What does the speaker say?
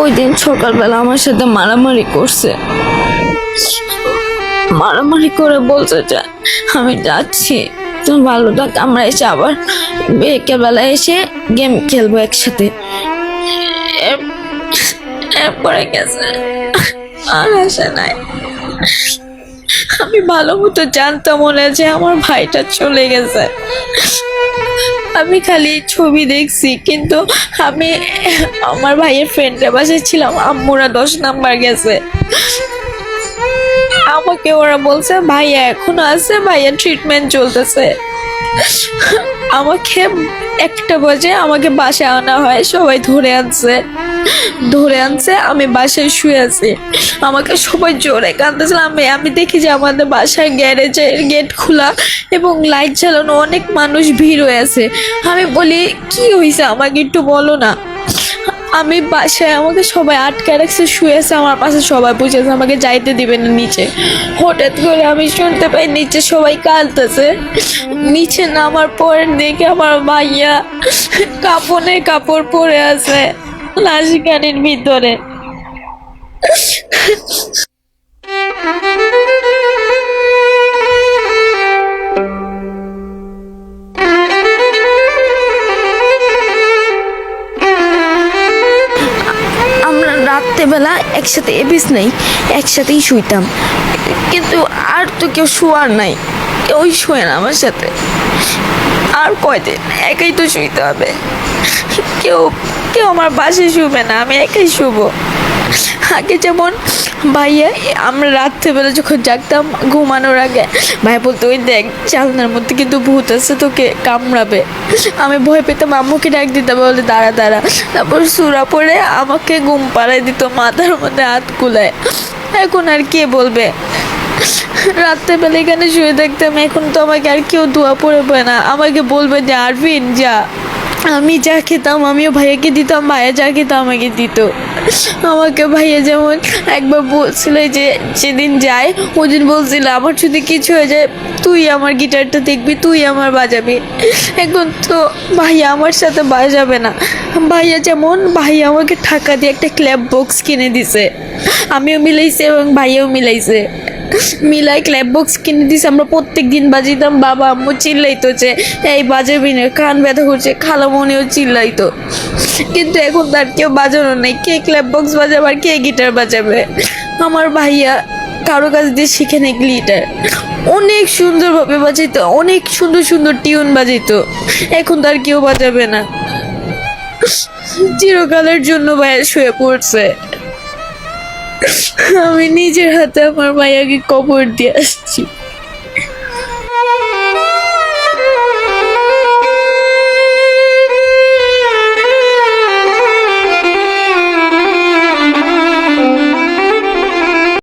ওই দিন সকালবেলা আমার সাথে মারামারি করছে। মারামারি করে বলছে যে আমি যাচ্ছি, তুমি ভালো থাক, আমরা এসে আবার বিকেলবেলা এসে গেম খেলবো একসাথে। এরপরে গেছে, আর আসে নাই। আমি ভালো মতো জানতাম মনে যে আমার ভাইটা চলে গেছে। আমি খালি ছবি দেখছি, কিন্তু আমি আমার ভাইয়ের ফ্রেন্ডের বাসায় ছিলাম, আম্মুরা 10 নাম্বার গেছে। আমাকে ওরা বলছে ভাইয়া এখনো আছে, ভাইয়া ট্রিটমেন্ট চলতেছে। আমাকে 1টা বাজে আমাকে বাসায় আনা হয়, সবাই ধরে আনছে। আমি বাসায় শুয়ে আছি, আমাকে সবাই জোরে কাঁদতেছিল। আমি দেখি যে আমাদের বাসার গ্যারেজের গেট খোলা এবং লাইট জ্বালানো, অনেক মানুষ ভিড় হয়ে আছে। আমি বলি কি হয়েছে আমাকে একটু বলো না। আমি বাসায়, আমাকে সবাই আটকে রাখছে, শুয়ে আছে আমার পাশে, সবাই বুঝেছে আমাকে যাইতে দিবে না নিচে। হঠাৎ করে আমি শুনতে পাই নিচে সবাই কাঁদতেছে। নিচে নামার পর দেখে আমার ভাইয়া কাপড় পরে আছে লাশ গাড়ির ভিতরে। আমরা রাত্রেবেলা একসাথে এবিস নেই, একসাথেই শুইতাম, কিন্তু আর তো কেউ শোয়ার নাই, কেউই শোয় না আমার সাথে। আর কয়দিন একাই তো শুইতে হবে, কেউ কেউ আমার বাসায় শুবে না, আমি একাই শুবো। আগে যেমন ভাইয়া, আমরা রাত্রেবেলা যখন জাগতাম ঘুমানোর আগে, ভাই বলতো ওই দেখ জানলার মধ্যে কিন্তু ভূত আছে, তোকে কামড়াবে। আমি ভয় পেতাম, আম্মুকে ডাক দিতাম, বলে দাঁড়া। তারপর সূরা পড়ে আমাকে ঘুম পাড়ায় দিত, মাথার মধ্যে হাত কুলায়। এখন আর কে বলবে? রাত্রেবেলা এখানে শুয়ে দেখতাম, এখন তো আমাকে আর কেউ দোয়া পড়বে না, আমাকে বলবে যে আরফিন যা। আমি যা খেতাম আমিও ভাইয়াকে দিতাম, ভাইয়া যা খেতাম আমাকে দিত। আমাকে ভাইয়া যেমন একবার বলছিল যে যেদিন যায় ওদিন বলছিল আমার যদি কিছু হয়ে যায় তুই আমার গিটারটা দেখবি, তুই আমার বাজাবি। এখন তো ভাইয়া আমার সাথে বাজাবে না। ভাইয়া আমাকে টাকা দিয়ে একটা ক্ল্যাপ বক্স কিনে দিছে, আমিও মিলাইছি এবং ভাইয়াও মিলাইছে, মিলাই ক্ল্যাপ বক্স কিনে দিছে। আমরা প্রত্যেক দিন বাজিতাম, বাবা আম্মু চিল্লাইতো যে এই বাজাবি না, কান ব্যথা করছে, খালামণিও চিল্লাইতো। কিন্তু এখন তার কেউ বাজানো নেই, কে ক্ল্যাপ বক্স বাজাবে আর কে গিটার বাজাবে? আমার ভাইয়া কারো কাছ দিয়ে শিখে নেই গিটার, অনেক সুন্দরভাবে বাজাইতো, অনেক সুন্দর সুন্দর টিউন বাজাইতো। এখন তার কেউ বাজাবে না, চিরকালের জন্য ভাইয়া শুয়ে পড়ছে। আমি নিজের হাতে আমার ভাইয়াকে কবর দিয়ে আসছি।